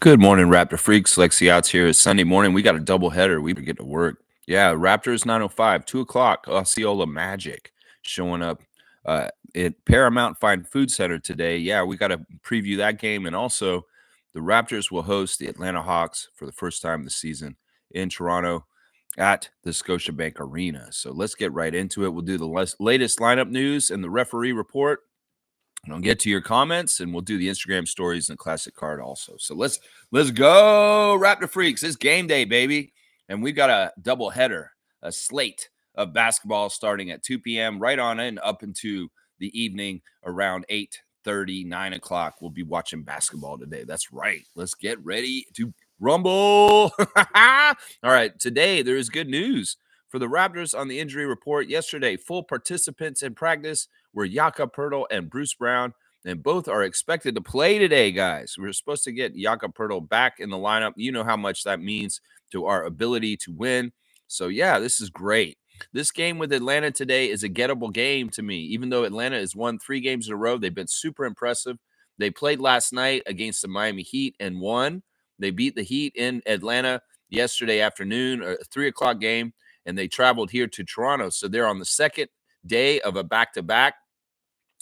Good morning, Raptor freaks. Lexi Outs here. It's Sunday morning. We got a doubleheader. We get to work. Yeah, Raptors 9:05, 2 o'clock. Osceola Magic showing up at Paramount Fine Food Center today. Yeah, we got to preview that game, and also the Raptors will host the Atlanta Hawks for the first time this season in Toronto at the Scotiabank Arena. So let's get right into it. We'll do the latest lineup news and the referee report. And I'll get to your comments, and we'll do the Instagram stories and classic card also. So let's go, Raptor freaks! It's game day, baby, and we've got a double header, a slate of basketball starting at 2 p.m. right on in up into the evening around 8:30, 9 o'clock. We'll be watching basketball today. That's right. Let's get ready to rumble. All right, today there is good news for the Raptors on the injury report. Yesterday, full participants in practice were Jakob Poeltl and Bruce Brown, and both are expected to play today, guys. We're supposed to get Jakob Poeltl back in the lineup. You know how much that means to our ability to win. So, yeah, this is great. This game with Atlanta today is a gettable game to me. Even though Atlanta has won 3 games in a row, they've been super impressive. They played last night against the Miami Heat and won. They beat the Heat in Atlanta yesterday afternoon, a 3 o'clock game, and they traveled here to Toronto. So they're on the second day of a back-to-back.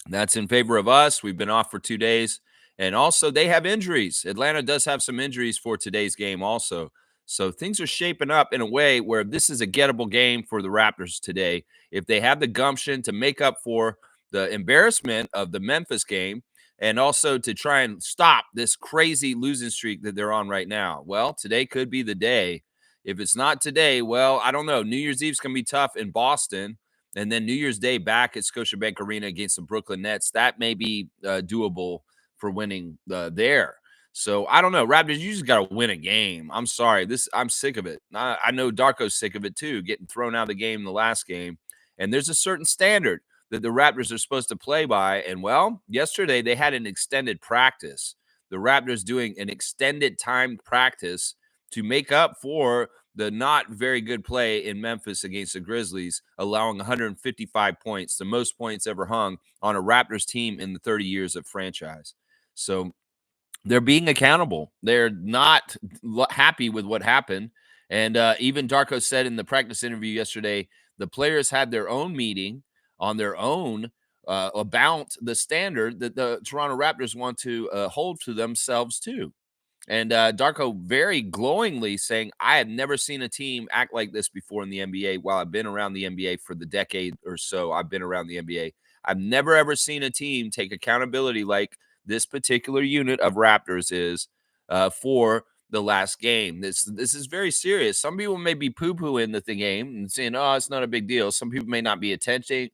That's in favor of us. We've been off for 2 days. And also, they have injuries. Atlanta does have some injuries for today's game also. So things are shaping up in a way where this is a gettable game for the Raptors today. If they have the gumption to make up for the embarrassment of the Memphis game and also to try and stop this crazy losing streak that they're on right now, well, today could be the day. If it's not today, well, I don't know. New Year's Eve's going to be tough in Boston. And then New Year's Day back at Scotiabank Arena against the Brooklyn Nets, that may be doable for winning there. So I don't know, Raptors. You just got to win a game. I'm sorry, I'm sick of it. I know Darko's sick of it too, getting thrown out of the game in the last game. And there's a certain standard that the Raptors are supposed to play by. And well, yesterday they had an extended practice. The Raptors doing an extended time practice to make up for the not very good play in Memphis against the Grizzlies, allowing 155 points, the most points ever hung on a Raptors team in the 30 years of franchise. So they're being accountable. They're not happy with what happened. And even Darko said in the practice interview yesterday, the players had their own meeting on their own about the standard that the Toronto Raptors want to hold to themselves too. And Darko very glowingly saying, I have never seen a team act like this before in the NBA. While I've been around the NBA for the decade or so I've been around the NBA, I've never, ever seen a team take accountability like this particular unit of Raptors is for the last game. This is very serious. Some people may be poo-pooing the game and saying, oh, it's not a big deal. Some people may not be paying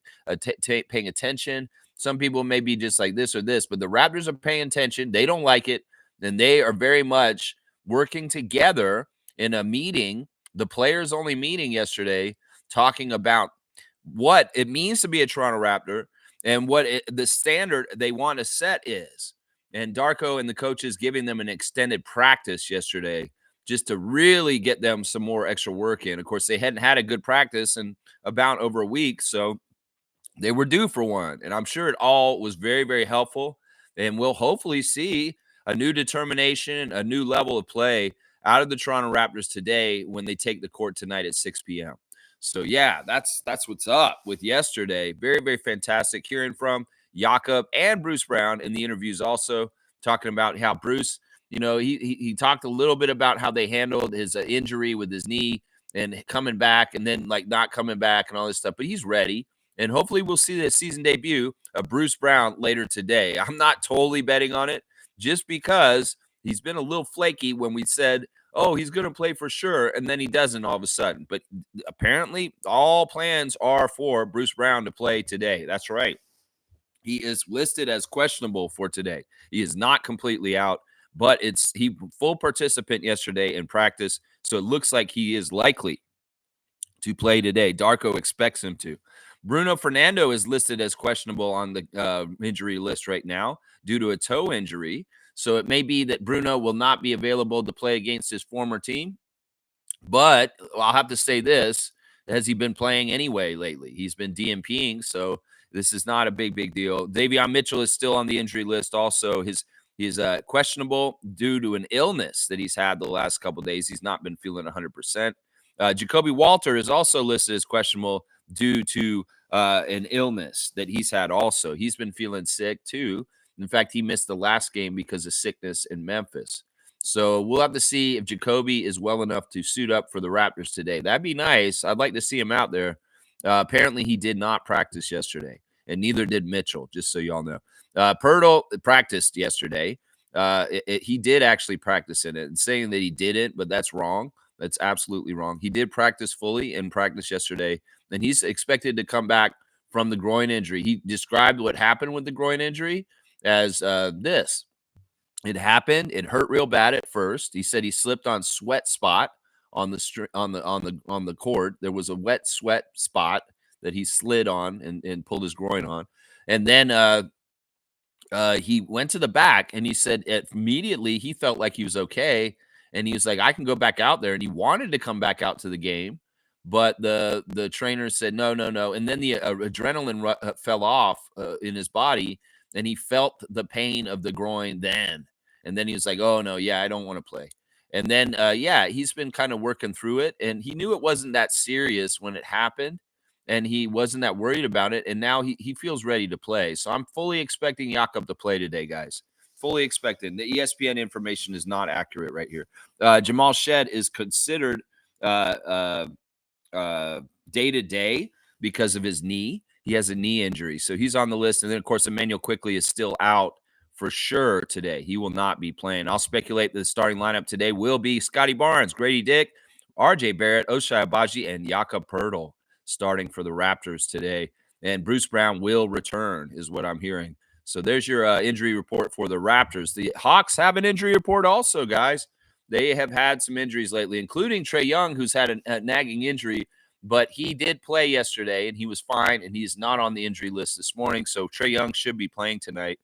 attention. Some people may be just like this or this, but the Raptors are paying attention. They don't like it. And they are very much working together in a meeting, the players only meeting yesterday, talking about what it means to be a Toronto Raptor and what the standard they want to set is. And Darko and the coaches giving them an extended practice yesterday just to really get them some more extra work in. Of course, they hadn't had a good practice in about over a week, so they were due for one. And I'm sure it all was very, very helpful. And we'll hopefully see a new determination, a new level of play out of the Toronto Raptors today when they take the court tonight at 6 p.m. So, yeah, that's what's up with yesterday. Very, very fantastic hearing from Jakob and Bruce Brown in the interviews also, talking about how Bruce, he talked a little bit about how they handled his injury with his knee and coming back and then like not coming back and all this stuff. But he's ready. And hopefully we'll see the season debut of Bruce Brown later today. I'm not totally betting on it just because he's been a little flaky when we said, oh, he's going to play for sure, and then he doesn't all of a sudden. But apparently all plans are for Bruce Brown to play today. That's right. He is listed as questionable for today. He is not completely out, but he full participant yesterday in practice, so it looks like he is likely to play today. Darko expects him to. Bruno Fernando is listed as questionable on the injury list right now due to a toe injury. So it may be that Bruno will not be available to play against his former team. But I'll have to say this, has he been playing anyway lately? He's been DNPing, so this is not a big deal. Davion Mitchell is still on the injury list also. His He's questionable due to an illness that he's had the last couple of days. He's not been feeling 100%. Jacoby Walter is also listed as questionable due to an illness that he's had also. He's been feeling sick too. In fact, he missed the last game because of sickness in Memphis. So we'll have to see if Jacoby is well enough to suit up for the Raptors today. That'd be nice. I'd like to see him out there. Apparently, he did not practice yesterday, and neither did Mitchell, just so y'all know. Pirtle practiced yesterday. He did actually practice in it, and saying that he didn't, but that's wrong. That's absolutely wrong. He did practice fully in practice yesterday, and he's expected to come back from the groin injury. He described what happened with the groin injury as this. It happened. It hurt real bad at first. He said he slipped on sweat spot on the cord. There was a wet sweat spot that he slid on and pulled his groin on, and then he went to the back, and he said immediately he felt like he was okay, and he was like, I can go back out there, and he wanted to come back out to the game, but the trainer said no, no, no, and then the adrenaline fell off in his body, and he felt the pain of the groin then, and then he was like, oh no, yeah, I don't want to play. And then yeah, he's been kind of working through it, and he knew it wasn't that serious when it happened, and he wasn't that worried about it. And now he feels ready to play. So I'm fully expecting Jakob to play today, guys. Fully expecting. The ESPN information is not accurate right here. Jamal Shed is considered day to day because of his knee. He has a knee injury, so he's on the list. And then, of course, Emmanuel Quickly is still out for sure today. He will not be playing. I'll speculate the starting lineup today will be Scotty Barnes, Grady Dick, R.J. Barrett, Ochai Agbaji, and Jakob Poeltl starting for the Raptors today. And Bruce Brown will return, is what I'm hearing. So there's your injury report for the Raptors. The Hawks have an injury report also, guys. They have had some injuries lately, including Trae Young, who's had a nagging injury, but he did play yesterday, and he was fine, and he's not on the injury list this morning. So Trae Young should be playing tonight.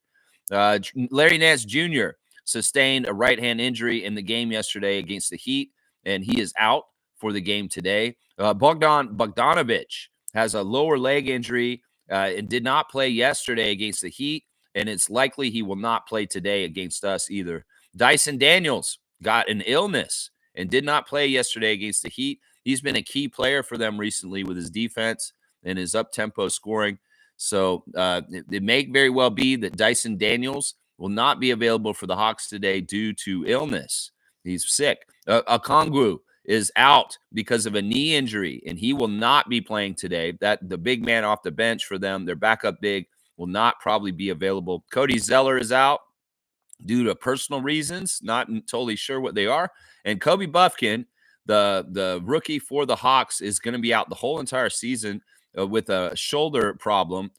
Larry Nance Jr. sustained a right-hand injury in the game yesterday against the Heat, and he is out for the game today. Bogdanovic has a lower leg injury and did not play yesterday against the Heat, and it's likely he will not play today against us either. Dyson Daniels got an illness and did not play yesterday against the Heat. He's been a key player for them recently with his defense and his up-tempo scoring. So it may very well be that Dyson Daniels will not be available for the Hawks today due to illness. He's sick. Okongwu is out because of a knee injury, and he will not be playing today. That the big man off the bench for them, their backup big, will not probably be available. Cody Zeller is out due to personal reasons, not totally sure what they are. And Kobe Buffkin, the rookie for the Hawks, is going to be out the whole entire season with a shoulder problem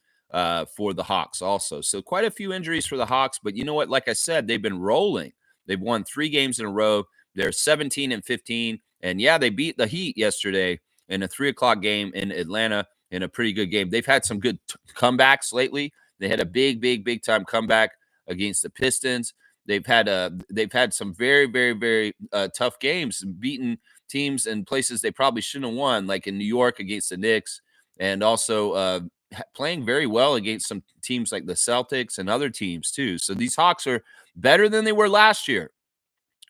for the Hawks also. So quite a few injuries for the Hawks, but you know what? Like I said, they've been rolling. They've won 3 games in a row. They're 17-15. And yeah, they beat the Heat yesterday in a 3:00 game in Atlanta in a pretty good game. They've had some good comebacks lately. They had a big time comeback against the Pistons. They've had some very, very, very tough games, beating teams and places they probably shouldn't have won, like in New York against the Knicks, and also playing very well against some teams like the Celtics and other teams too. So these Hawks are better than they were last year.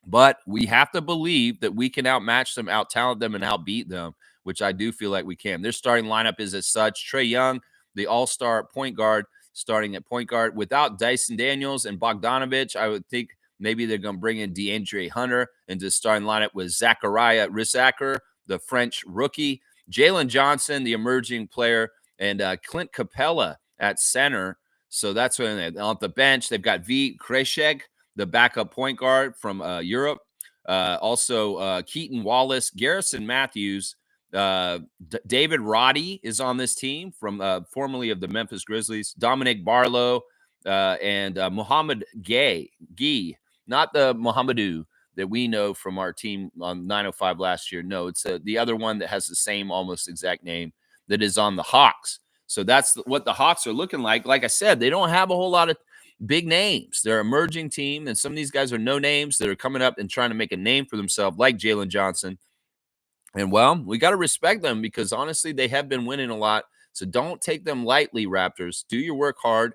But we have to believe that we can outmatch them, out-talent them, and outbeat them, which I do feel like we can. Their starting lineup is as such. Trae Young, the all-star point guard, starting at point guard. Without Dyson Daniels and Bogdanovic, I would think maybe they're going to bring in DeAndre Hunter into the starting lineup with Zachariah Rissacker, the French rookie, Jalen Johnson, the emerging player, and Clint Capella at center. So that's when they're on the bench. They've got V. Krejcik, the backup point guard from Europe. Also, Keaton Wallace, Garrison Matthews, David Roddy is on this team from formerly of the Memphis Grizzlies. Dominic Barlow and Muhammad Gay, not the Muhammadu that we know from our team on 905 last year. No, it's the other one that has the same almost exact name that is on the Hawks. So that's what the Hawks are looking like. Like I said, they don't have a whole lot of big names. They're an emerging team, and some of these guys are no names that are coming up and trying to make a name for themselves, like Jalen Johnson. And, well, we got to respect them because, honestly, they have been winning a lot. So don't take them lightly, Raptors. Do your work hard.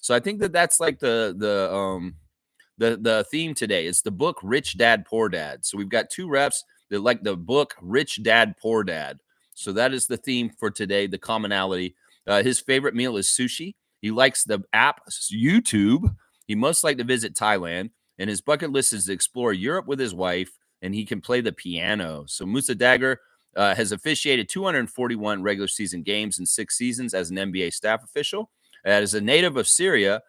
So I think that that's like the theme today. It's the book Rich Dad Poor Dad. So we've got two reps that like the book Rich Dad Poor Dad. So that is the theme for today, the commonality. His favorite meal is sushi. He likes the app YouTube. He most like to visit Thailand, and his bucket list is to explore Europe with his wife, and he can play the piano. So Musa Dagger has officiated 241 regular season games in 6 seasons as an NBA staff official. As a native of Syria,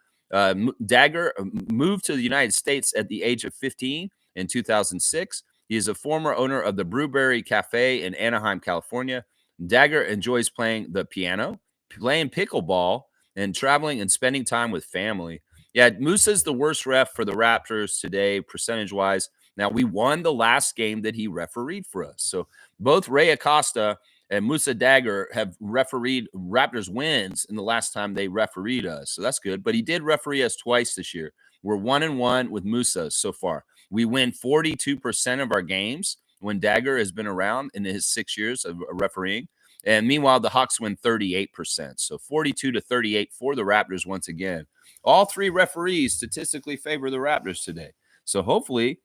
Dagger moved to the United States at the age of 15 in 2006. He is a former owner of the Brewberry Cafe in Anaheim, California. Dagger enjoys playing the piano, playing pickleball, and traveling and spending time with family. Yeah, Musa's the worst ref for the Raptors today, percentage wise. Now, we won the last game that he refereed for us. So both Ray Acosta and Musa Dagger have refereed Raptors wins in the last time they refereed us. So that's good. But he did referee us twice this year. We're 1-1 with Musa so far. We win 42% of our games when Dagger has been around in his 6 years of refereeing. And meanwhile, the Hawks win 38%. So 42-38 for the Raptors once again. All three referees statistically favor the Raptors today. So hopefully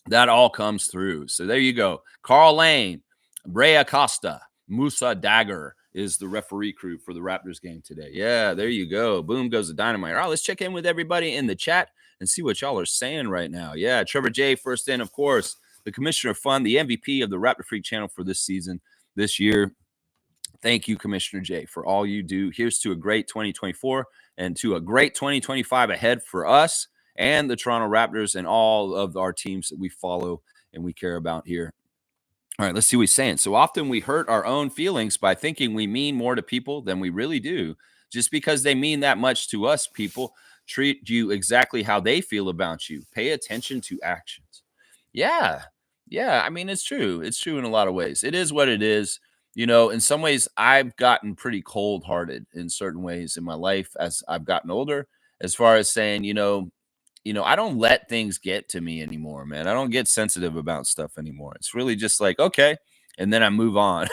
that all comes through. So there you go. Carl Lane, Ray Acosta, Musa Dagger is the referee crew for the Raptors game today. Yeah, there you go. Boom goes the dynamite. All right, let's check in with everybody in the chat and see what y'all are saying right now. Yeah, Trevor J, first in, of course, the commissioner of fun, the MVP of the Raptor Freak channel for this season, this year. Thank you, Commissioner J, for all you do. Here's to a great 2024 and to a great 2025 ahead for us and the Toronto Raptors and all of our teams that we follow and we care about here. All right, let's see what he's saying. So often we hurt our own feelings by thinking we mean more to people than we really do. Just because they mean that much to us, people treat you exactly how they feel about you. Pay attention to actions. Yeah. Yeah. I mean, it's true. It's true in a lot of ways. It is what it is. You know, in some ways, I've gotten pretty cold hearted in certain ways in my life as I've gotten older, as far as saying, I don't let things get to me anymore, man. I don't get sensitive about stuff anymore. It's really just like, okay, and then I move on.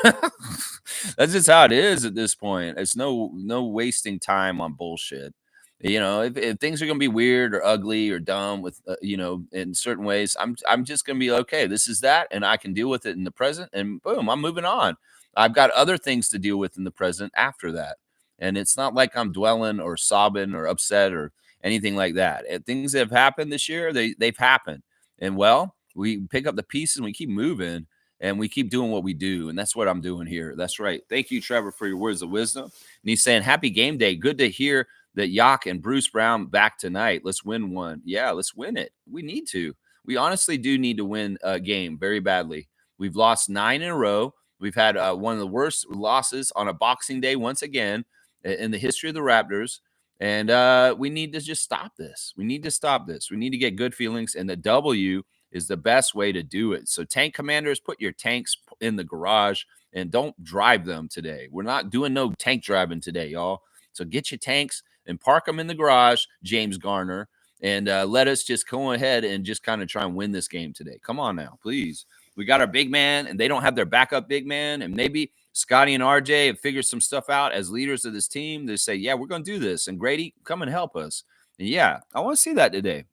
That's just how it is at this point. It's no wasting time on bullshit. If things are gonna be weird or ugly or dumb with in certain ways, I'm just gonna be okay. This is that, and I can deal with it in the present, and boom, I'm moving on. I've got other things to deal with in the present after that, and it's not like I'm dwelling or sobbing or upset or anything like that. And things that have happened this year, they've happened. And well, we pick up the pieces and we keep moving and we keep doing what we do. And that's what I'm doing here. That's right. Thank you, Trevor, for your words of wisdom. And he's saying, happy game day. Good to hear that Yak and Bruce Brown back tonight. Let's win one. Yeah, let's win it. We need to. We honestly do need to win a game very badly. We've lost 9 in a row. We've had one of the worst losses on a Boxing Day once again in the history of the Raptors. And we need to just stop this. We need to stop this. We need to get good feelings, and the W is the best way to do it. So tank commanders, put your tanks in the garage and don't drive them today. We're not doing no tank driving today, y'all. So get your tanks and park them in the garage, James Garner, and let us just go ahead and just kind of try and win this game today. Come on now, please. We got our big man, and they don't have their backup big man, and maybe Scotty and RJ have figured some stuff out as leaders of this team. They say, yeah, we're going to do this. And Grady, come and help us. And yeah, I want to see that today.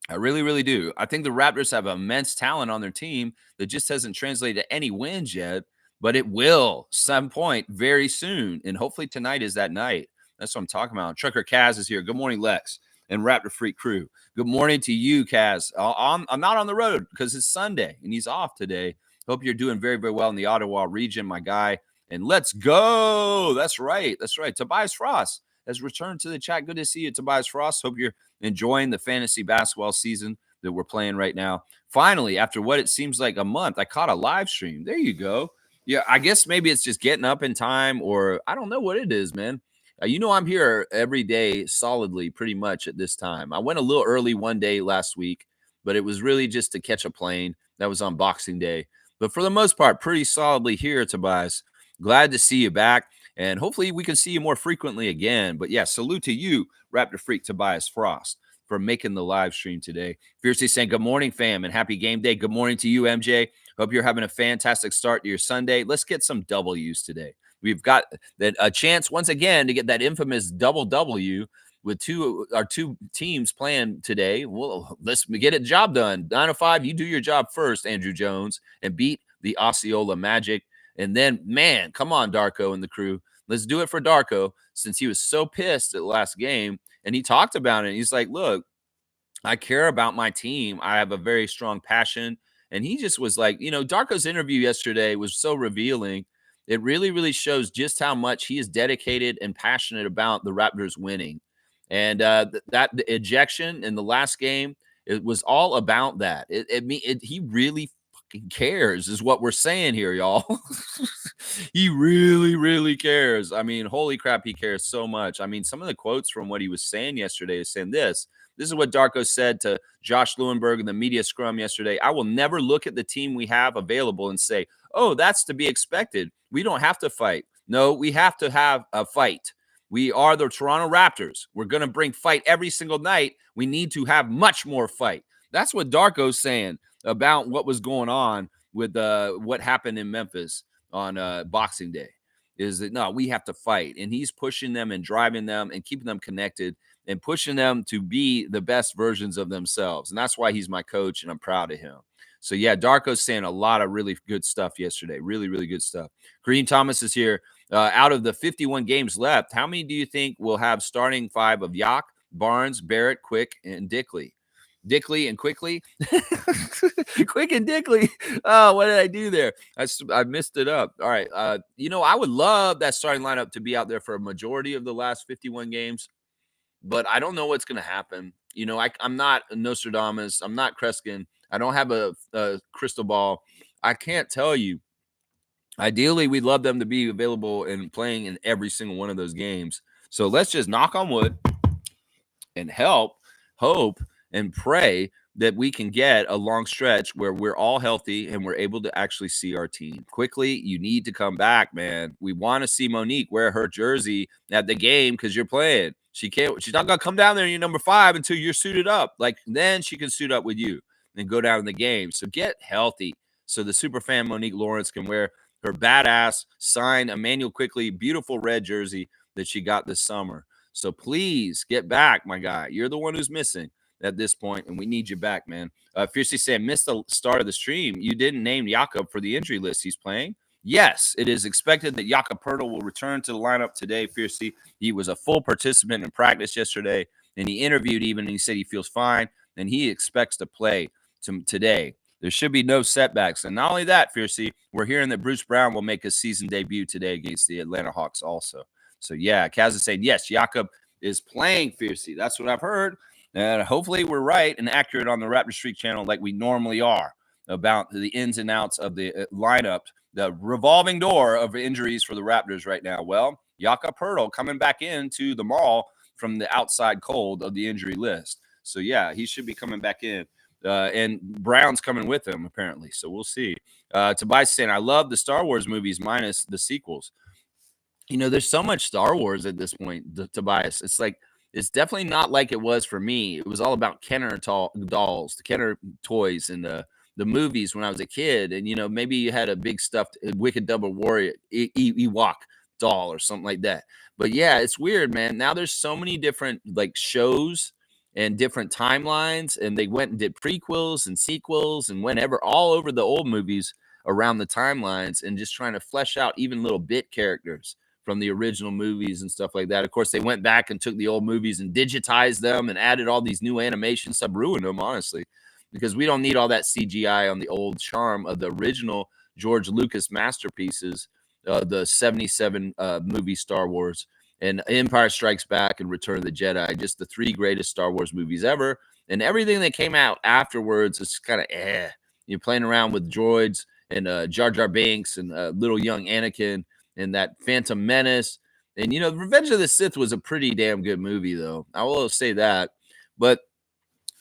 I really, really do. I think the Raptors have immense talent on their team that just hasn't translated to any wins yet, but it will some point very soon. And hopefully tonight is that night. That's what I'm talking about. Trucker Kaz is here. Good morning, Lex and Raptor Freak crew. Good morning to you, Kaz. I'm not on the road because it's Sunday and he's off today. Hope you're doing very, very well in the Ottawa region, my guy. And let's go. That's right. That's right. Tobias Frost has returned to the chat. Good to see you, Tobias Frost. Hope you're enjoying the fantasy basketball season that we're playing right now. Finally, after what it seems like a month, I caught a live stream. There you go. Yeah, I guess maybe it's just getting up in time, or I don't know what it is, man. I'm here every day solidly pretty much at this time. I went a little early one day last week, but it was really just to catch a plane. That was on Boxing Day. But for the most part, pretty solidly here, Tobias. Glad to see you back. And hopefully we can see you more frequently again. But yeah, salute to you, Raptor Freak Tobias Frost, for making the live stream today. Fiercely saying good morning, fam, and happy game day. Good morning to you, MJ. Hope you're having a fantastic start to your Sunday. Let's get some W's today. We've got a chance once again to get that infamous double W with our two teams playing today. Well, let's get it job done. 905, you do your job first, Andrew Jones, and beat the Osceola Magic. And then, man, come on, Darko and the crew. Let's do it for Darko, since he was so pissed at the last game. And he talked about it. He's like, look, I care about my team. I have a very strong passion. And he just was like, Darko's interview yesterday was so revealing. It really, really shows just how much he is dedicated and passionate about the Raptors winning. And that the ejection in the last game, it was all about that. He really fucking cares, is what we're saying here, y'all. He really, really cares. I mean, holy crap, he cares so much. I mean, some of the quotes from what he was saying yesterday is saying this. This is what Darko said to Josh Lewenberg in the media scrum yesterday. I will never look at the team we have available and say, oh, that's to be expected. We don't have to fight. No, we have to have a fight. We are the Toronto Raptors. We're going to bring fight every single night. We need to have much more fight. That's what Darko's saying about what was going on with what happened in Memphis on Boxing Day, is that, no, we have to fight. And he's pushing them and driving them and keeping them connected and pushing them to be the best versions of themselves. And that's why he's my coach, and I'm proud of him. So, yeah, Darko's saying a lot of really good stuff yesterday. Really, really good stuff. Kareem Thomas is here. Out of the 51 games left, how many do you think will have starting five of Yak, Barnes, Barrett, Quick, and Dickley? Dickley and Quickly? Quick and Dickley. Oh, what did I do there? I missed it up. All right. I would love that starting lineup to be out there for a majority of the last 51 games, but I don't know what's going to happen. I'm not Nostradamus. I'm not Kreskin. I don't have a crystal ball. I can't tell you. Ideally, we'd love them to be available and playing in every single one of those games. So let's just knock on wood and hope, and pray that we can get a long stretch where we're all healthy and we're able to actually see our team. Quickly, you need to come back, man. We want to see Monique wear her jersey at the game because you're playing. She's not going to come down there in your number 5 until you're suited up. Like, then she can suit up with you and go down in the game. So get healthy so the super fan Monique Lawrence can wear her badass signed Emmanuel Quickly beautiful red jersey that she got this summer. So please get back, my guy. You're the one who's missing at this point, and we need you back, man. Fiercely saying, missed the start of the stream. You didn't name Jakob for the injury list he's playing. Yes, it is expected that Jakob Pertl will return to the lineup today, Fiercely. He was a full participant in practice yesterday, and he interviewed and he said he feels fine, and he expects to play today. There should be no setbacks. And not only that, Fiercely, we're hearing that Bruce Brown will make his season debut today against the Atlanta Hawks also. So, yeah, Kaz is saying, yes, Jakob is playing, Fiercely. That's what I've heard. And hopefully we're right and accurate on the Raptor Streak channel like we normally are about the ins and outs of the lineup, the revolving door of injuries for the Raptors right now. Well, Jakob Pertl coming back into the mall from the outside cold of the injury list. So, yeah, he should be coming back in. And Brown's coming with him, apparently. So we'll see. Tobias saying, I love the Star Wars movies minus the sequels. There's so much Star Wars at this point, Tobias. It's like, it's definitely not like it was for me. It was all about Kenner dolls, the Kenner toys, and the movies when I was a kid. And, maybe you had a big stuffed Wicked Double Warrior Ewok doll or something like that. But, yeah, it's weird, man. Now there's so many different, shows and different timelines. And they went and did prequels and sequels and whenever all over the old movies around the timelines and just trying to flesh out even little bit characters from the original movies and stuff like that. Of course, they went back and took the old movies and digitized them and added all these new animations. Some ruined them, honestly, because we don't need all that CGI on the old charm of the original George Lucas masterpieces, the 77 movie Star Wars and Empire Strikes Back and Return of the Jedi, just the 3 greatest Star Wars movies ever. And everything that came out afterwards is kind of You're playing around with droids and Jar Jar Binks and little young Anakin and that Phantom Menace. And, Revenge of the Sith was a pretty damn good movie, though. I will say that. But,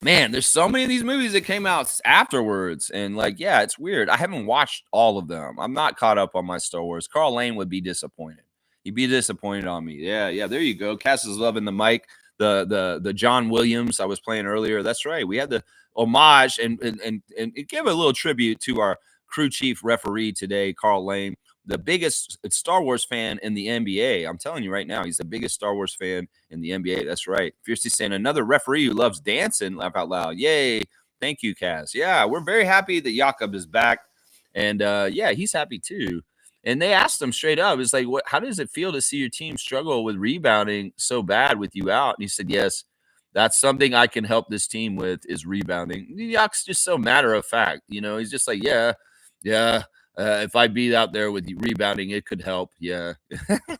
man, there's so many of these movies that came out afterwards. And, it's weird. I haven't watched all of them. I'm not caught up on my Star Wars. Carl Lane would be disappointed. He'd be disappointed on me. Yeah, there you go. Cass is loving the mic. The John Williams I was playing earlier. That's right. We had the homage and give a little tribute to our crew chief referee today, Carl Lane, the biggest Star Wars fan in the NBA. I'm telling you right now, he's the biggest Star Wars fan in the NBA. That's right. Fiercely saying another referee who loves dancing. Laugh out loud. Yay. Thank you, Kaz. Yeah, we're very happy that Jakob is back. And yeah, he's happy too. And they asked him straight up, it's like, how does it feel to see your team struggle with rebounding so bad with you out? And he said, yes, that's something I can help this team with is rebounding. Yak's just so matter of fact. He's just like, yeah. If I be out there with you rebounding, it could help. Yeah.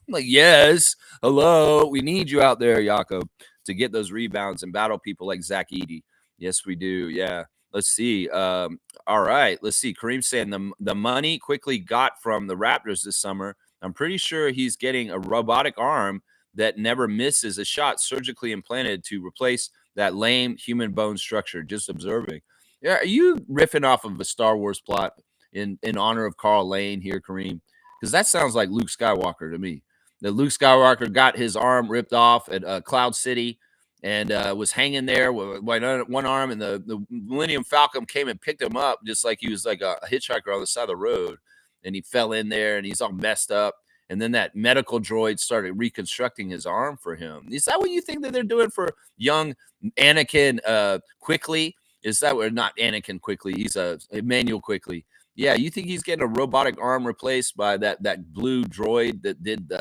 Like, yes. Hello. We need you out there, Jakob, to get those rebounds and battle people like Zach Edey. Yes, we do. Yeah. Let's see. All right. Let's see. Kareem's saying the money quickly got from the Raptors this summer. I'm pretty sure he's getting a robotic arm that never misses a shot surgically implanted to replace that lame human bone structure. Just observing. Yeah. Are you riffing off of a Star Wars plot in honor of Carl Lane here, Kareem? Because that sounds like Luke Skywalker to me. That Luke Skywalker got his arm ripped off at Cloud City and was hanging there with one arm, and the Millennium Falcon came and picked him up just like he was like a hitchhiker on the side of the road, and he fell in there and he's all messed up. And then that medical droid started reconstructing his arm for him. Is that what you think that they're doing for young Anakin Quickly? Is that what, not Anakin Quickly? He's Emmanuel Quickly. Yeah, you think he's getting a robotic arm replaced by that blue droid that did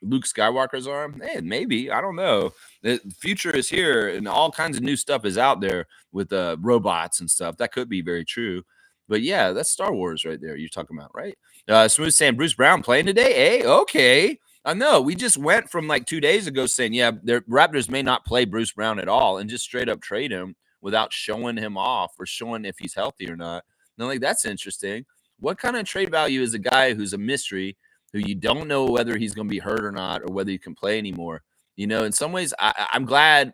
Luke Skywalker's arm? Hey, maybe. I don't know. The future is here, and all kinds of new stuff is out there with robots and stuff. That could be very true. But yeah, that's Star Wars right there you're talking about, right? Smooth saying Bruce Brown playing today? Hey, okay. I know. We just went from like 2 days ago saying, yeah, the Raptors may not play Bruce Brown at all and just straight up trade him without showing him off or showing if he's healthy or not. And I'm like, that's interesting. What kind of trade value is a guy who's a mystery, who you don't know whether he's going to be hurt or not, or whether he can play anymore? In some ways, I'm glad.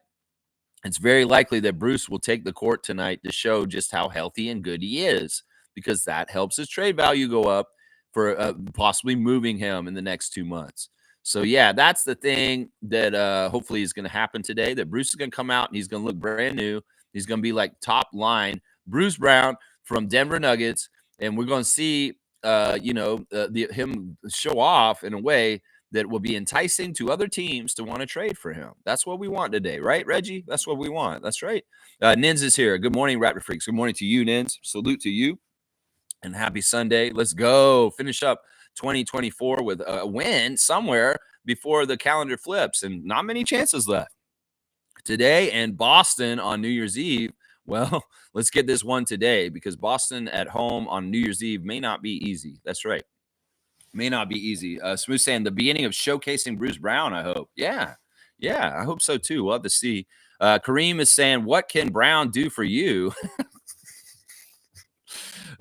It's very likely that Bruce will take the court tonight to show just how healthy and good he is, because that helps his trade value go up for possibly moving him in the next 2 months. So, yeah, that's the thing that hopefully is going to happen today, that Bruce is going to come out and he's going to look brand new. He's going to be like top line Bruce Brown from Denver Nuggets, and we're going to see, him show off in a way that will be enticing to other teams to want to trade for him. That's what we want today, right, Reggie? That's what we want. That's right. Nins is here. Good morning, Raptor Freaks. Good morning to you, Nins. Salute to you, and happy Sunday. Let's go finish up 2024 with a win somewhere before the calendar flips, and not many chances left today. And Boston on New Year's Eve. Well, let's get this one today, because Boston at home on New Year's Eve may not be easy. That's right. May not be easy. Smooth saying the beginning of showcasing Bruce Brown, I hope. Yeah, I hope so too. We'll have to see. Kareem is saying, what can Brown do for you?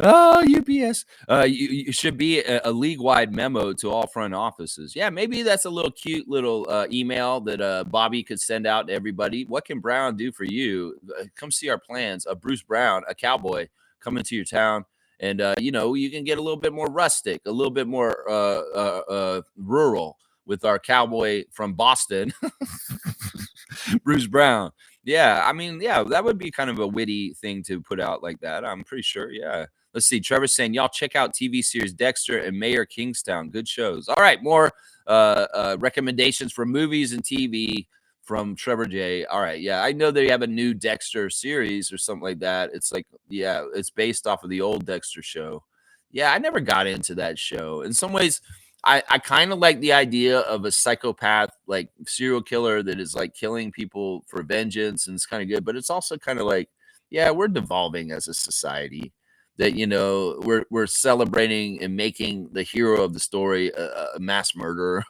Oh, UPS. You should be a league-wide memo to all front offices. Yeah, maybe that's a little cute little email that Bobby could send out to everybody. What can Brown do for you? Come see our plans. Bruce Brown, a cowboy, coming to your town. And, you can get a little bit more rustic, a little bit more rural with our cowboy from Boston, Bruce Brown. Yeah, I mean, yeah, that would be kind of a witty thing to put out like that. I'm pretty sure. Yeah. Let's see. Trevor's saying, y'all check out TV series Dexter and Mayor Kingstown. Good shows. All right. More recommendations for movies and TV from Trevor J. All right. Yeah. I know they have a new Dexter series or something like that. It's like, yeah, it's based off of the old Dexter show. Yeah. I never got into that show. In some ways, I kind of like the idea of a psychopath, like serial killer that is like killing people for vengeance, and it's kind of good. But it's also kind of like, yeah, we're devolving as a society. That, we're celebrating and making the hero of the story a mass murderer.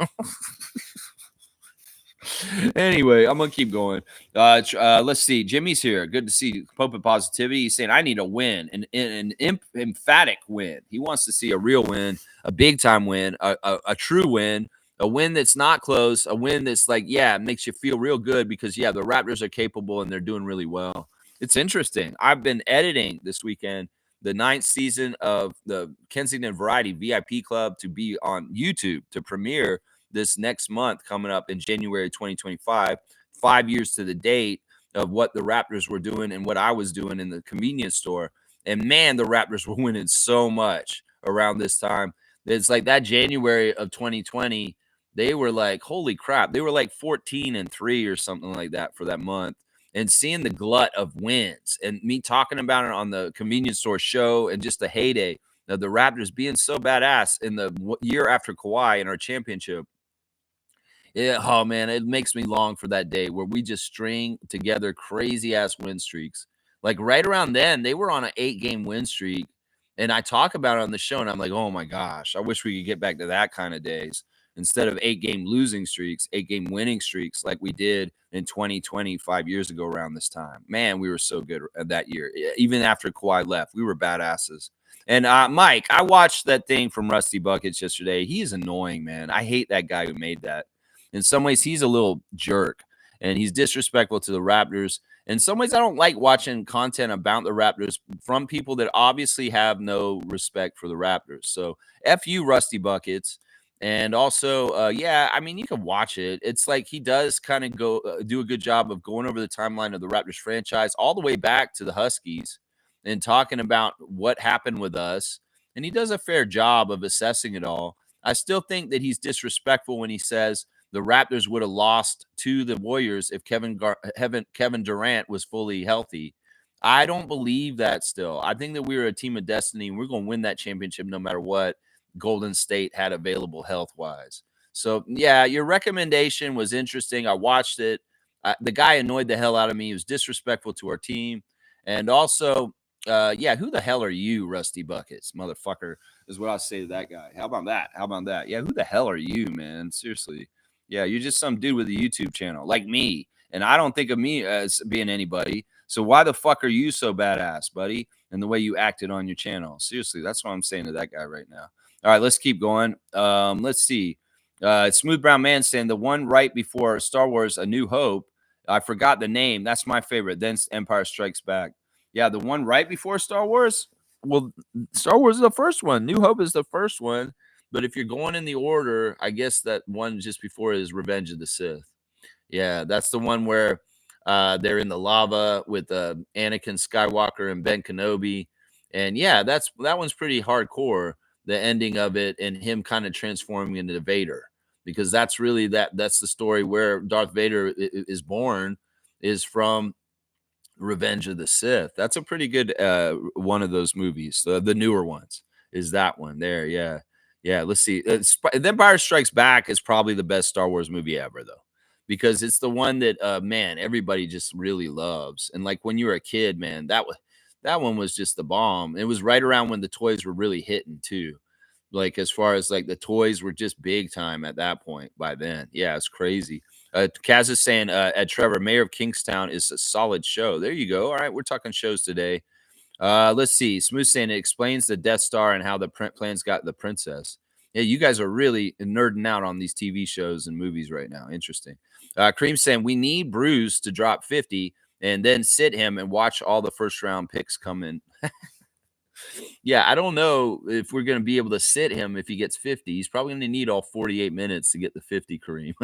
Anyway, I'm gonna keep going. Let's see. Jimmy's here. Good to see Pope and Positivity. He's saying I need a win, an emphatic win. He wants to see a real win, a big time win, a true win, a win that's not close, a win that's like, yeah, it makes you feel real good, because yeah, the Raptors are capable and they're doing really well. It's interesting. I've been editing this weekend the 9th season of the Kensington Variety VIP Club to be on YouTube to premiere this next month, coming up in January 2025, 5 years to the date of what the Raptors were doing and what I was doing in the convenience store. And man, the Raptors were winning so much around this time. It's like that January of 2020, they were like, holy crap, they were like 14-3 or something like that for that month. And seeing the glut of wins and me talking about it on the convenience store show and just the heyday of the Raptors being so badass in the year after Kawhi in our championship. Yeah, oh man, it makes me long for that day where we just string together crazy ass win streaks. Like right around then, they were on an 8-game win streak. And I talk about it on the show, and I'm like, oh my gosh, I wish we could get back to that kind of days instead of 8-game losing streaks, 8-game winning streaks like we did in 2020, 5 years ago around this time. Man, we were so good that year. Even after Kawhi left, we were badasses. And Mike, I watched that thing from Rusty Buckets yesterday. He is annoying, man. I hate that guy who made that. In some ways, he's a little jerk and he's disrespectful to the Raptors. In some ways, I don't like watching content about the Raptors from people that obviously have no respect for the Raptors. So, F you, Rusty Buckets. And also, yeah, I mean, you can watch it. It's like he does kind of go do a good job of going over the timeline of the Raptors franchise all the way back to the Huskies and talking about what happened with us. And he does a fair job of assessing it all. I still think that he's disrespectful when he says the Raptors would have lost to the Warriors if Kevin Durant was fully healthy. I don't believe that still. I think that we were a team of destiny and we're going to win that championship no matter what Golden State had available health-wise. So, yeah, your recommendation was interesting. I watched it. The guy annoyed the hell out of me. He was disrespectful to our team. And also, yeah, who the hell are you, Rusty Buckets, motherfucker, is what I'll say to that guy. How about that? How about that? Yeah, who the hell are you, man? Seriously. Yeah, you're just some dude with a YouTube channel like me. And I don't think of me as being anybody. So why the fuck are you so badass, buddy? And the way you acted on your channel. Seriously, that's what I'm saying to that guy right now. All right, let's keep going. Let's see. Smooth Brown Man saying the one right before Star Wars A New Hope. I forgot the name. That's my favorite. Then Empire Strikes Back. Yeah, the one right before Star Wars. Well, Star Wars is the first one. New Hope is the first one. But if you're going in the order, I guess that one just before is Revenge of the Sith. Yeah, that's the one where they're in the lava with Anakin Skywalker and Ben Kenobi. And yeah, that one's pretty hardcore, the ending of it and him kind of transforming into Vader. Because that's really that's the story where Darth Vader is born, is from Revenge of the Sith. That's a pretty good one of those movies. The newer ones is that one there. Yeah. Yeah. Let's see. The Empire Strikes Back is probably the best Star Wars movie ever, though, because it's the one that, man, everybody just really loves. And like when you were a kid, man, that one was just the bomb. It was right around when the toys were really hitting, too. Like as far as like the toys were just big time at that point by then. Yeah, it's crazy. Kaz is saying, at Trevor, Mayor of Kingstown is a solid show. There you go. All right, we're talking shows today. Let's see. Smooth saying it explains the Death Star and how the plans got the princess. Yeah, you guys are really nerding out on these TV shows and movies right now. Interesting. Cream saying we need Bruce to drop 50 and then sit him and watch all the first round picks come in. Yeah, I don't know if we're going to be able to sit him if he gets 50. He's probably going to need all 48 minutes to get the 50, Kareem.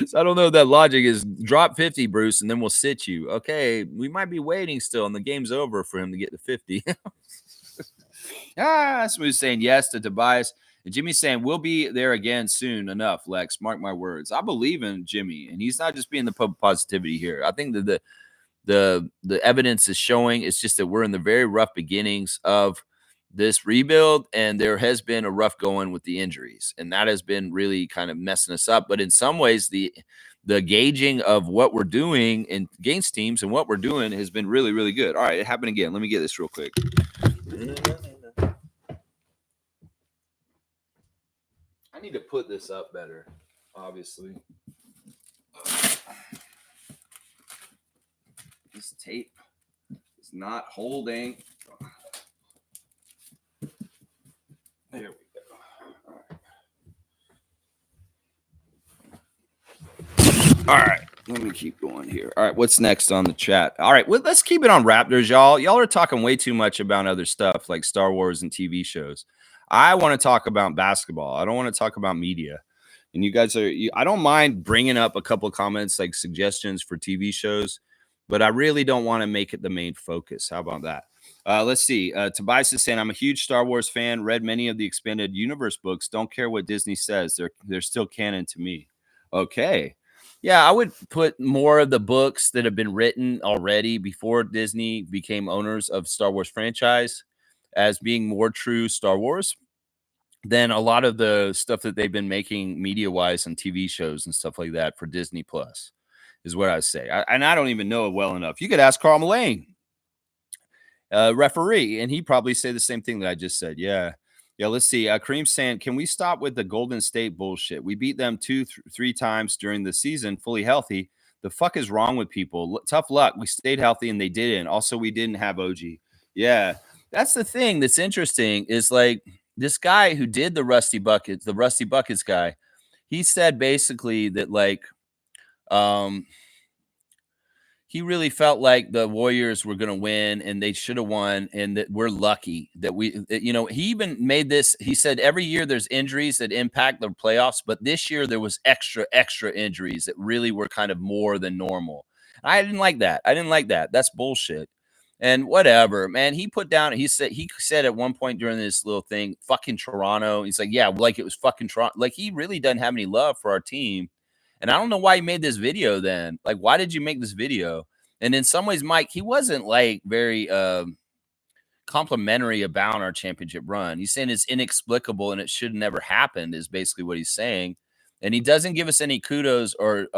So I don't know if that logic is drop 50, Bruce, and then we'll sit you. Okay, we might be waiting still, and the game's over for him to get to 50. Smooth saying yes to Tobias. And Jimmy's saying we'll be there again soon enough, Lex. Mark my words. I believe in Jimmy, and he's not just being the positivity here. I think that the evidence is showing it's just that we're in the very rough beginnings of this rebuild, and there has been a rough going with the injuries, and that has been really kind of messing us up. But in some ways, the gauging of what we're doing against teams and what we're doing has been really, really good. All right, it happened again. Let me get this real quick. I need to put this up better, obviously. This tape is not holding. There we go. All right. Let me keep going here. All right. What's next on the chat? All right. Well, let's keep it on Raptors, y'all. Y'all are talking way too much about other stuff like Star Wars and TV shows. I want to talk about basketball. I don't want to talk about media. And you guys I don't mind bringing up a couple of comments like suggestions for TV shows, but I really don't want to make it the main focus. How about that? Let's see. Tobias is saying, I'm a huge Star Wars fan, read many of the expanded universe books. Don't care what Disney says. They're still canon to me. Okay. Yeah, I would put more of the books that have been written already before Disney became owners of Star Wars franchise as being more true Star Wars than a lot of the stuff that they've been making media wise and TV shows and stuff like that for Disney Plus is what I say. And I don't even know it well enough. You could ask Carl Mullane, referee, and he probably say the same thing that I just said. Yeah. Yeah, let's see. Kareem saying, can we stop with the Golden State bullshit? We beat them three times during the season, fully healthy. The fuck is wrong with people? Tough luck. We stayed healthy and they didn't. Also, we didn't have OG. Yeah, that's the thing that's interesting is like this guy who did the Rusty Buckets guy. He said basically that like um he really felt like the Warriors were going to win and they should have won, and that we're lucky that he even made this. He said every year there's injuries that impact the playoffs, but this year there was extra injuries that really were kind of more than normal. I didn't like that. I didn't like that. That's bullshit. And whatever, man. He said at one point during this little thing, fucking Toronto. He's like, yeah, like it was fucking Toronto. Like he really doesn't have any love for our team. And I don't know why he made this video then. Like, why did you make this video? And in some ways, Mike, he wasn't like very complimentary about our championship run. He's saying it's inexplicable and it should never happened, is basically what he's saying. And he doesn't give us any kudos or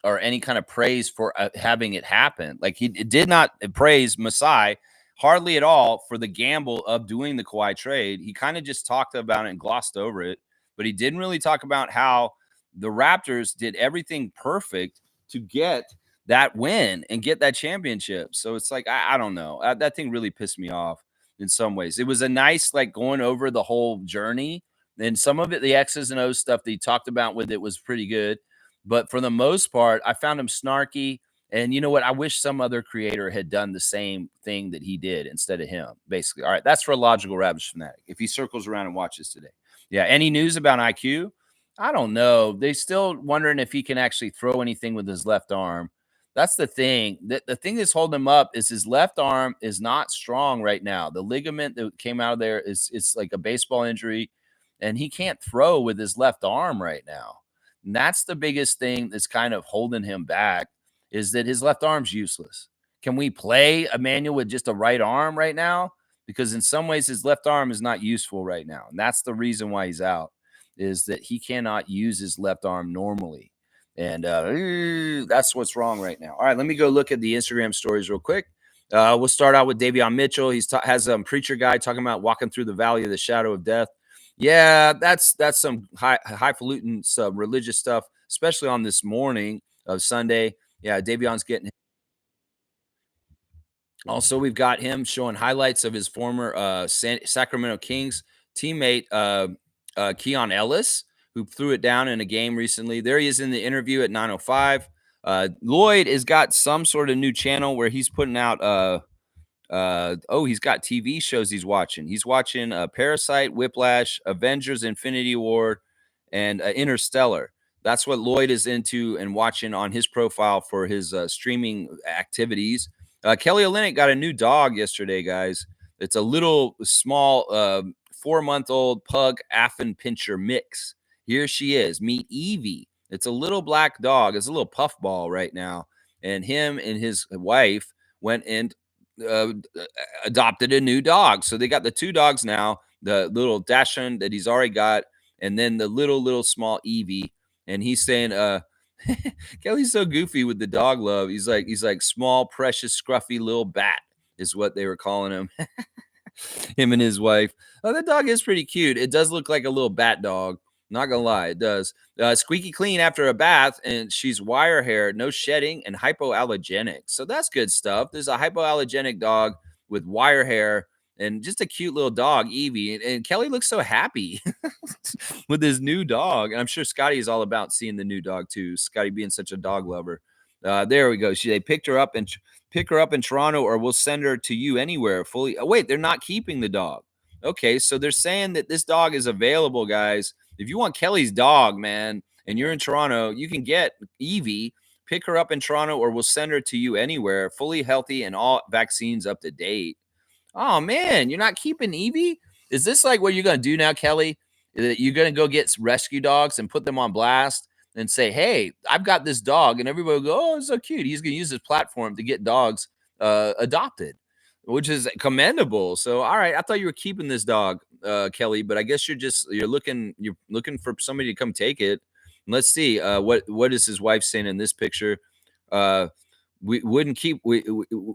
any kind of praise for having it happen. Like he did not praise Masai hardly at all for the gamble of doing the Kawhi trade. He kind of just talked about it and glossed over it, but he didn't really talk about how the Raptors did everything perfect to get that win and get that championship. So it's like, I don't know. That thing really pissed me off in some ways. It was a nice, like going over the whole journey. And some of it, the X's and O's stuff that he talked about with it was pretty good. But for the most part, I found him snarky. And you know what? I wish some other creator had done the same thing that he did instead of him, basically. All right. That's for a Logical Ravage Fanatic if he circles around and watches today. Yeah. Any news about IQ? I don't know. They're still wondering if he can actually throw anything with his left arm. That's the thing. The thing that's holding him up is his left arm is not strong right now. The ligament that came out of there is it's like a baseball injury, and he can't throw with his left arm right now. And that's the biggest thing that's kind of holding him back is that his left arm's useless. Can we play Emmanuel with just a right arm right now? Because in some ways his left arm is not useful right now. And that's the reason why he's out, is that he cannot use his left arm normally. And that's what's wrong right now. All right, let me go look at the Instagram stories real quick. We'll start out with Davion Mitchell. Has a preacher guy talking about walking through the valley of the shadow of death. Yeah, that's some highfalutin religious stuff, especially on this morning of Sunday. Yeah, Davion's getting. Also, we've got him showing highlights of his former Sacramento Kings teammate, Keon Ellis, who threw it down in a game recently. There he is in the interview at 9:05. Lloyd has got some sort of new channel where he's putting out he's got TV shows he's watching. He's watching Parasite, Whiplash, Avengers, Infinity War, and Interstellar. That's what Lloyd is into and watching on his profile for his streaming activities. Kelly Olynyk got a new dog yesterday, guys. It's a little small 4-month-old pug Affin Pinscher mix. Here she is. Meet Evie. It's a little black dog. It's a little puffball right now. And him and his wife went and adopted a new dog. So they got the two dogs now, the little Dachshund that he's already got, and then the little small Evie. And he's saying, Kelly's so goofy with the dog love. He's like small, precious, scruffy little bat is what they were calling him. Him and his wife. Oh, the dog is pretty cute. It does look like a little bat dog. Not gonna lie, it does. Squeaky clean after a bath, and she's wire hair, no shedding, and hypoallergenic. So that's good stuff. There's a hypoallergenic dog with wire hair and just a cute little dog, Evie. And Kelly looks so happy with his new dog. And I'm sure Scotty is all about seeing the new dog too. Scotty being such a dog lover. There we go. They picked her up and pick her up in Toronto, or we'll send her to you anywhere fully. Oh, wait, they're not keeping the dog. Okay, so they're saying that this dog is available, guys. If you want Kelly's dog, man, and you're in Toronto, you can get Evie, pick her up in Toronto, or we'll send her to you anywhere, fully healthy and all vaccines up to date. Oh man, you're not keeping Evie? Is this like what you're gonna do now, Kelly? That you're gonna go get rescue dogs and put them on blast and say, "Hey, I've got this dog," and everybody will go, "Oh, it's so cute." He's gonna use his platform to get dogs adopted, which is commendable. So, all right, I thought you were keeping this dog, Kelly, but I guess you're looking for somebody to come take it. Let's see, what is his wife saying in this picture? Uh, we wouldn't keep we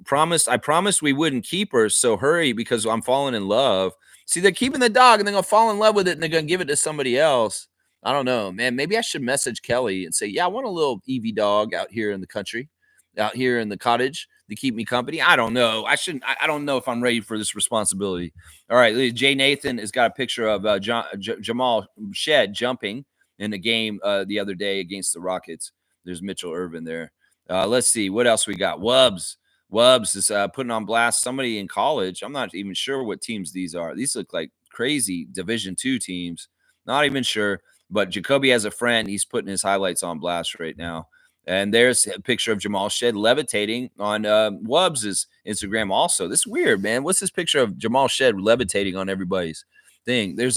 promised I promised we wouldn't keep her, so hurry because I'm falling in love. See, they're keeping the dog and they're gonna fall in love with it and they're gonna give it to somebody else. I don't know, man. Maybe I should message Kelly and say, yeah, I want a little Evie dog out here in the country, out here in the cottage to keep me company. I don't know. I shouldn't. I don't know if I'm ready for this responsibility. All right, Jay Nathan has got a picture of Jamal Shed jumping in the game the other day against the Rockets. There's Mitchell Irvin there. Let's see what else we got. Wubs. Wubs is putting on blast somebody in college. I'm not even sure what teams these are. These look like crazy Division II teams. Not even sure. But Jacoby has a friend. He's putting his highlights on blast right now. And there's a picture of Jamal Shed levitating on Wubs' Instagram. Also, this is weird, man. What's this picture of Jamal Shed levitating on everybody's thing? There's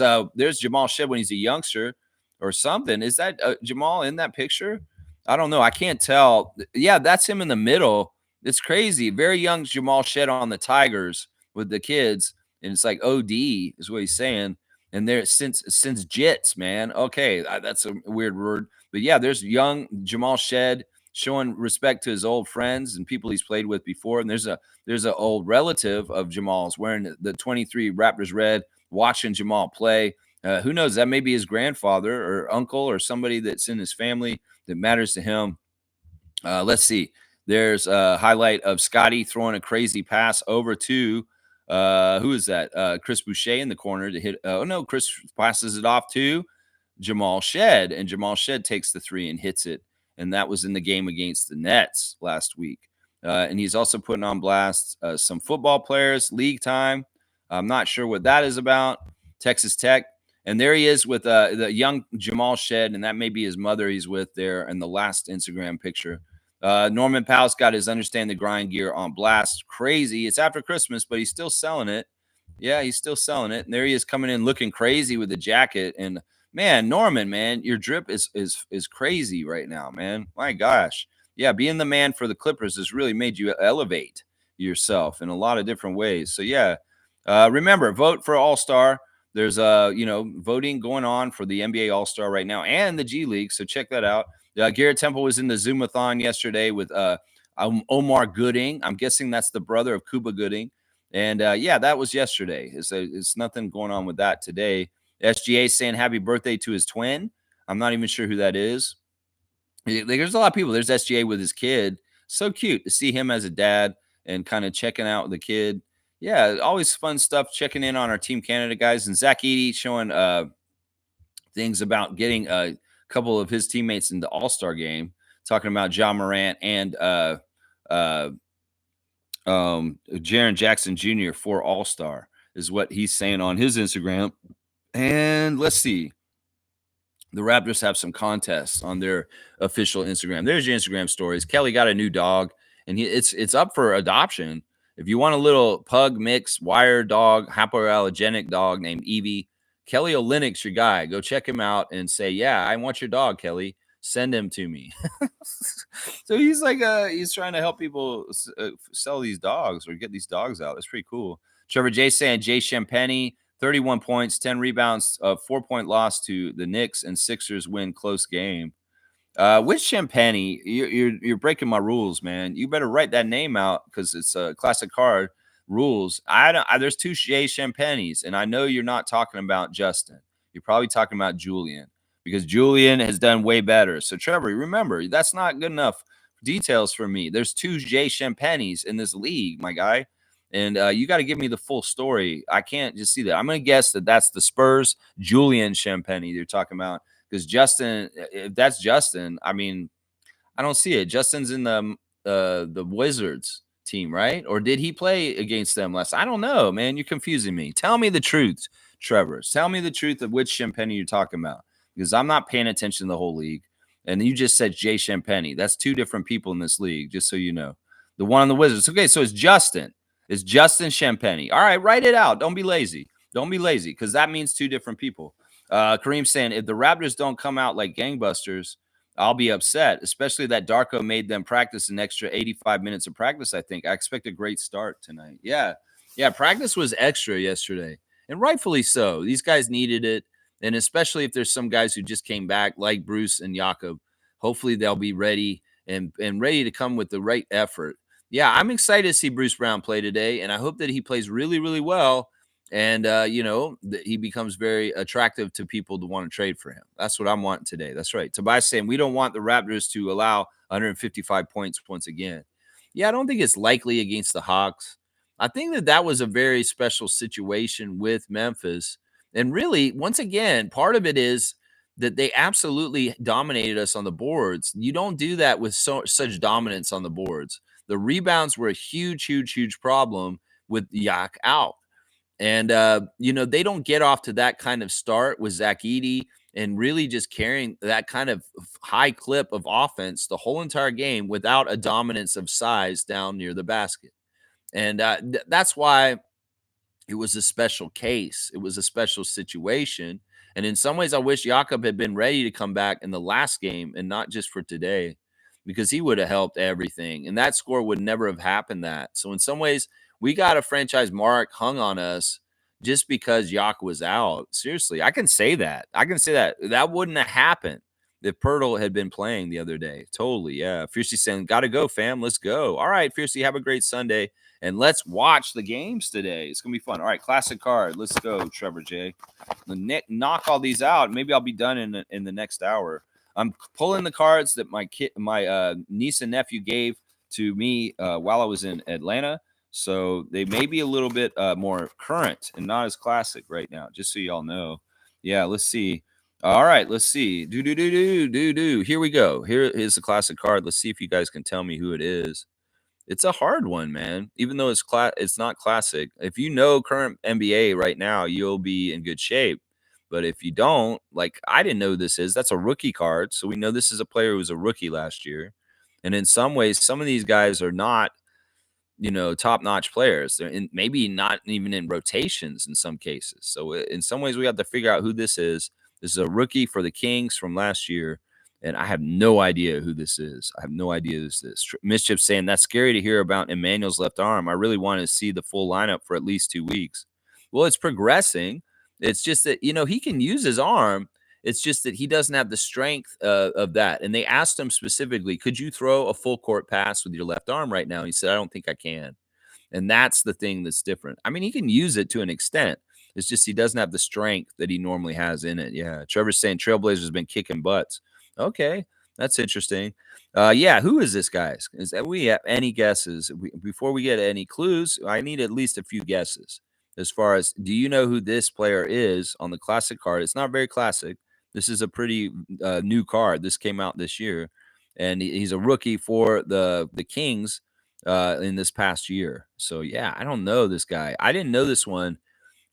Jamal Shed when he's a youngster or something. Is that Jamal in that picture? I don't know. I can't tell. Yeah, that's him in the middle. It's crazy. Very young Jamal Shed on the Tigers with the kids, and it's like OD is what he's saying. And there since Jits, man. Okay, that's a weird word, but yeah, there's young Jamal Shed showing respect to his old friends and people he's played with before. And there's a old relative of Jamal's wearing the 23 Raptors red, watching Jamal play. Who knows? That may be his grandfather or uncle or somebody that's in his family that matters to him. Let's see. There's a highlight of Scotty throwing a crazy pass over to who is that? Chris Boucher in the corner to hit. Oh no, Chris passes it off to Jamal Shed, and Jamal Shed takes the three and hits it. And that was in the game against the Nets last week. And he's also putting on blast some football players, league time. I'm not sure what that is about. Texas Tech. And there he is with the young Jamal Shed, and that may be his mother he's with there in the last Instagram picture. Norman Powell's got his Understand the Grind gear on blast. Crazy. It's after Christmas, but he's still selling it. Yeah, he's still selling it. And there he is coming in looking crazy with the jacket. And man, Norman, man, your drip is crazy right now, man. My gosh. Yeah, being the man for the Clippers has really made you elevate yourself in a lot of different ways. So yeah, remember, vote for All-Star. There's voting going on for the NBA All-Star right now and the G League. So check that out. Garrett Temple was in the Zoomathon yesterday with Omar Gooding. I'm guessing that's the brother of Cuba Gooding. And yeah, that was yesterday. It's nothing going on with that today. SGA saying happy birthday to his twin. I'm not even sure who that is. There's a lot of people. There's SGA with his kid. So cute to see him as a dad and kind of checking out the kid. Yeah, always fun stuff checking in on our Team Canada guys. And Zach Edey showing things about getting a couple of his teammates in the All-Star game, talking about John Morant and Jaren Jackson Jr. for All-Star is what he's saying on his Instagram. And let's see. The Raptors have some contests on their official Instagram. There's your Instagram stories. Kelly got a new dog, and it's up for adoption. If you want a little pug mix, wire dog, hypoallergenic dog named Evie, Kelly Olynyk's your guy. Go check him out and say, yeah, I want your dog, Kelly. Send him to me. So he's like, he's trying to help people sell these dogs or get these dogs out. That's pretty cool. Trevor J saying Jay Champagny, 31 points, 10 rebounds, 4-point loss to the Knicks, and Sixers win close game. Which Champagny? You're breaking my rules, man. You better write that name out because it's a classic card rules. There's two Jay Champagnys, and I know you're not talking about Justin. You're probably talking about Julian because Julian has done way better. So Trevor, remember that's not good enough details for me. There's two Jay Champagnys in this league, my guy. And you got to give me the full story. I can't just see that. I'm going to guess that that's the Spurs Julian Champagny you're talking about. Because Justin, if that's Justin, I mean, I don't see it. Justin's in the Wizards team, right? Or did he play against them last? I don't know, man. You're confusing me. Tell me the truth, Trevor. Tell me the truth of which Champagny you're talking about. Because I'm not paying attention to the whole league. And you just said Jay Champagny. That's two different people in this league, just so you know. The one on the Wizards. Okay, so it's Justin. It's Justin Champagny. All right, write it out. Don't be lazy. Don't be lazy because that means two different people. Kareem saying if the Raptors don't come out like gangbusters, I'll be upset, especially that Darko made them practice an extra 85 minutes of practice. I think I expect a great start tonight. Yeah. Yeah. Practice was extra yesterday, and rightfully so. These guys needed it. And especially if there's some guys who just came back, like Bruce and Jakob, hopefully they'll be ready and ready to come with the right effort. Yeah, I'm excited to see Bruce Brown play today, and I hope that he plays really, really well, and that he becomes very attractive to people to want to trade for him. That's what I'm wanting today. That's right. Tobias saying we don't want the Raptors to allow 155 points once again. Yeah, I don't think it's likely against the Hawks. I think that that was a very special situation with Memphis, and really, once again, part of it is that they absolutely dominated us on the boards. You don't do that with such dominance on the boards. The rebounds were a huge, huge, huge problem with Yak out. And, they don't get off to that kind of start with Zach Edey and really just carrying that kind of high clip of offense the whole entire game without a dominance of size down near the basket. And that's why it was a special case. It was a special situation. And in some ways, I wish Jakob had been ready to come back in the last game and not just for today, because he would have helped everything. And that score would never have happened that. So in some ways, we got a franchise mark hung on us just because Yak was out. Seriously, I can say that. I can say that. That wouldn't have happened if Pirtle had been playing the other day. Totally. Yeah. Fiercely saying, gotta go, fam. Let's go. All right, Fiercely, have a great Sunday. And let's watch the games today. It's gonna be fun. All right, classic card. Let's go, Trevor J. Knock all these out. Maybe I'll be done in the next hour. I'm pulling the cards that my niece and nephew gave to me while I was in Atlanta. So they may be a little bit more current and not as classic right now. Just so y'all know. Yeah, let's see. All right, let's see. Do. Here we go. Here is the classic card. Let's see if you guys can tell me who it is. It's a hard one, man. Even though it's not classic. If you know current NBA right now, you'll be in good shape. But if you don't, like I didn't know who this is, that's a rookie card. So we know this is a player who was a rookie last year. And in some ways, some of these guys are not top-notch players. They're maybe not even in rotations in some cases. So in some ways, we have to figure out who this is. This is a rookie for the Kings from last year, and I have no idea who this is. I have no idea who this is. Mischief saying that's scary to hear about Emmanuel's left arm. I really want to see the full lineup for at least 2 weeks. Well, it's progressing. It's just that he can use his arm. It's just that he doesn't have the strength of that. And they asked him specifically, could you throw a full court pass with your left arm right now? He said, I don't think I can. And that's the thing that's different. I mean, he can use it to an extent. It's just he doesn't have the strength that he normally has in it. Yeah. Trevor's saying Trailblazers been kicking butts. Okay. That's interesting. Yeah. Who is this guy? Is that we have any guesses? Before we get any clues, I need at least a few guesses. As far as, do you know who this player is on the classic card? It's not very classic. This is a pretty new card. This came out this year, and he's a rookie for the Kings in this past year. So yeah, I don't know this guy. I didn't know this one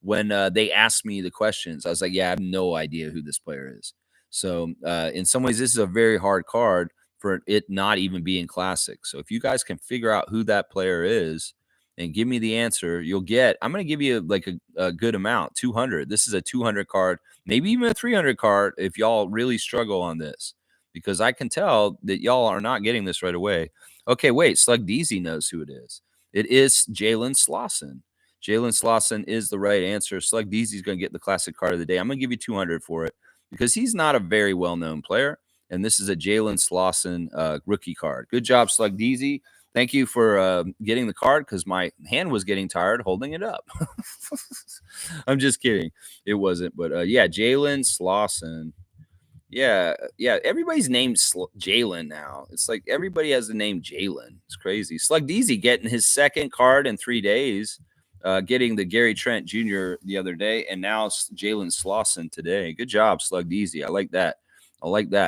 when they asked me the questions. I was like, yeah, I have no idea who this player is. So in some ways, this is a very hard card for it not even being classic. So if you guys can figure out who that player is and give me the answer, you'll get. I'm going to give you like a good amount, 200. This is a 200 card, maybe even a 300 card if y'all really struggle on this, because I can tell that y'all are not getting this right away. Okay, wait, Slug Deezy knows who it is. It is Jalen Slauson. Jalen Slauson is the right answer. Slug Deezy's going to get the classic card of the day. I'm going to give you 200 for it because he's not a very well-known player, and this is a Jalen Slauson rookie card. Good job, Slug Deezy. Thank you for getting the card because my hand was getting tired holding it up. I'm just kidding. It wasn't. But yeah, Jalen Slauson. Yeah. Everybody's named Jalen now. It's like everybody has the name Jalen. It's crazy. Slug Deezy getting his second card in 3 days, getting the Gary Trent Jr. the other day, and now Jalen Slauson today. Good job, Slug Deezy. I like that.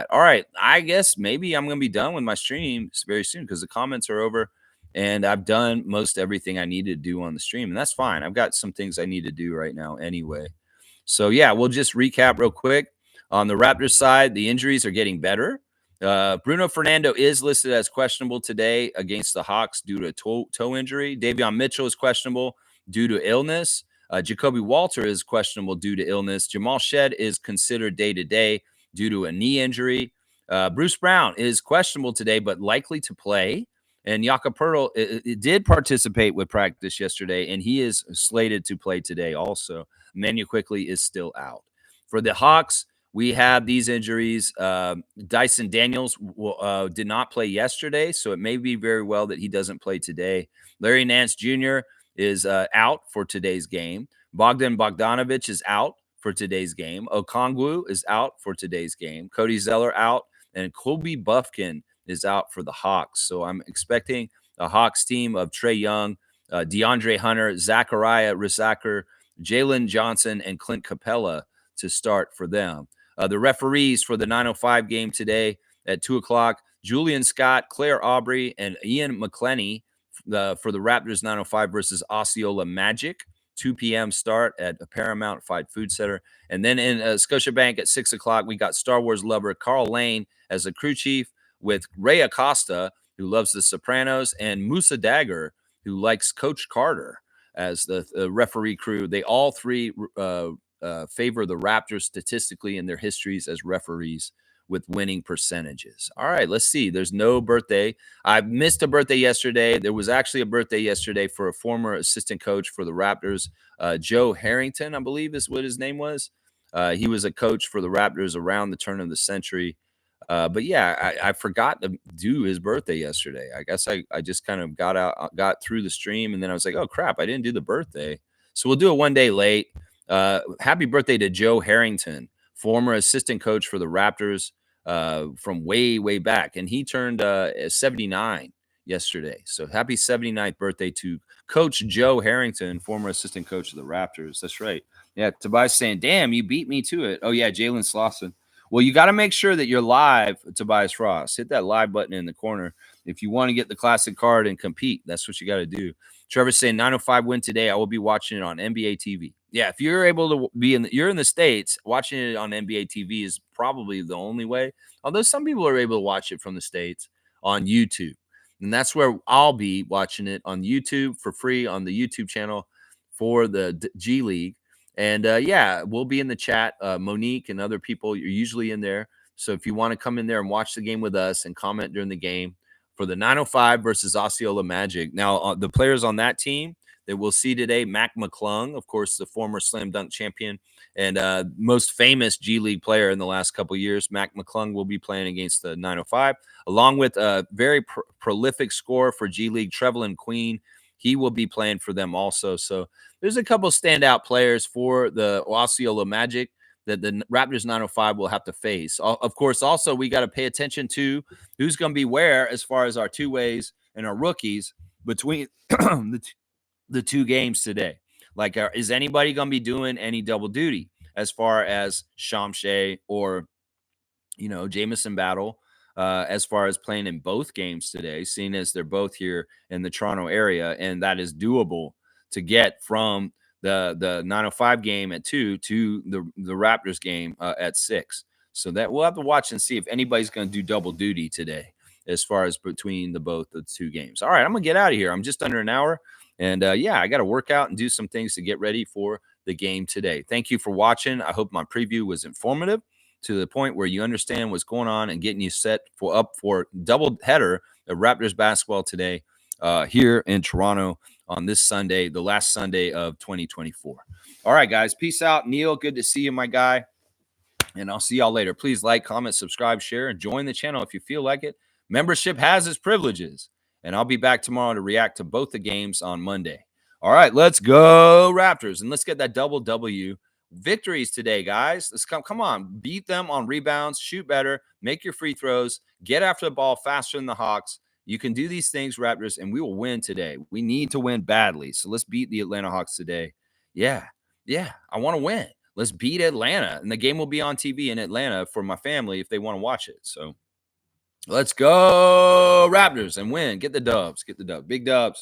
All right. I guess maybe I'm going to be done with my stream very soon because the comments are over and I've done most everything I needed to do on the stream. And that's fine. I've got some things I need to do right now anyway. So, yeah, we'll just recap real quick. On the Raptors side, the injuries are getting better. Bruno Fernando is listed as questionable today against the Hawks due to toe injury. Davion Mitchell is questionable due to illness. Jacoby Walter is questionable due to illness. Jamal Shed is considered day-to-day due to a knee injury. Bruce Brown is questionable today, but likely to play. And Jakob Poeltl did participate with practice yesterday, and he is slated to play today also. Manu Quickly is still out. For the Hawks, we have these injuries. Dyson Daniels did not play yesterday, so it may be very well that he doesn't play today. Larry Nance Jr. is out for today's game. Bogdan Bogdanovic is out for today's game. Okongwu is out for today's game. Cody Zeller out, and Kobe Buffkin is out for the Hawks. So I'm expecting a Hawks team of Trae Young, DeAndre Hunter, Zachariah Risacker, Jalen Johnson, and Clint Capella to start for them. The referees for the 9:05 game today at 2 o'clock, Julian Scott, Claire Aubrey, and Ian McClenny for the Raptors 9:05 versus Osceola Magic. 2 p.m. start at the Paramount Fight Food Center. And then in Scotiabank at 6 o'clock, we got Star Wars lover Carl Lane as the crew chief with Ray Acosta, who loves The Sopranos, and Musa Dagger, who likes Coach Carter as the referee crew. They all three favor the Raptors statistically in their histories as referees with winning percentages. All right, let's see. There's no birthday. I missed a birthday yesterday. There was actually a birthday yesterday for a former assistant coach for the Raptors, Joe Harrington, I believe is what his name was. He was a coach for the Raptors around the turn of the century. But yeah, I forgot to do his birthday yesterday. I guess I just kind of got through the stream, and then I was like, oh crap, I didn't do the birthday. So we'll do it one day late. Happy birthday to Joe Harrington, former assistant coach for the Raptors from way back. And he turned 79 yesterday. So happy 79th birthday to Coach Joe Harrington, former assistant coach of the Raptors. That's right. Yeah, Tobias saying, damn, you beat me to it. Oh, yeah, Jalen Slauson. Well, you got to make sure that you're live, Tobias Ross. Hit that live button in the corner if you want to get the classic card and compete. That's what you got to do. Trevor's saying 9:05 win today. I will be watching it on NBA TV. Yeah, if you're able to be you're in the States, watching it on NBA TV is probably the only way. Although some people are able to watch it from the States on YouTube. And that's where I'll be watching it on YouTube for free on the YouTube channel for the G League. And yeah, we'll be in the chat. Monique and other people, you're usually in there. So if you want to come in there and watch the game with us and comment during the game for the 9:05 versus Osceola Magic. Now, the players on that team that we'll see today, Mac McClung, of course, the former slam dunk champion and most famous G League player in the last couple of years. Mac McClung will be playing against the 9:05, along with a very prolific scorer for G League, Trevelyan Queen. He will be playing for them also. So there's a couple standout players for the Osceola Magic that the Raptors 9:05 will have to face. Of course, also, we got to pay attention to who's going to be where as far as our two-ways and our rookies between the two games today. Like, is anybody going to be doing any double duty as far as Shamshay or, Jamison Battle, as far as playing in both games today, seeing as they're both here in the Toronto area, and that is doable to get from the 9:05 game at 2 to the Raptors game at 6. So that we'll have to watch and see if anybody's going to do double duty today as far as between the two games. All right, I'm going to get out of here. I'm just under an hour. And yeah, I got to work out and do some things to get ready for the game today. Thank you for watching. I hope my preview was informative to the point where you understand what's going on and getting you set for double header of Raptors basketball today here in Toronto on this Sunday, the last Sunday of 2024. All right, guys. Peace out. Neil, good to see you, my guy. And I'll see y'all later. Please like, comment, subscribe, share, and join the channel if you feel like it. Membership has its privileges. And I'll be back tomorrow to react to both the games on Monday. All right, let's go Raptors. And let's get that double W victories today, guys. Let's come on. Beat them on rebounds, shoot better, make your free throws, get after the ball faster than the Hawks. You can do these things, Raptors, and we will win today. We need to win badly. So let's beat the Atlanta Hawks today. Yeah, I want to win. Let's beat Atlanta. And the game will be on TV in Atlanta for my family if they want to watch it. So let's go Raptors and win. Get the dubs. Get the dub. Big dubs.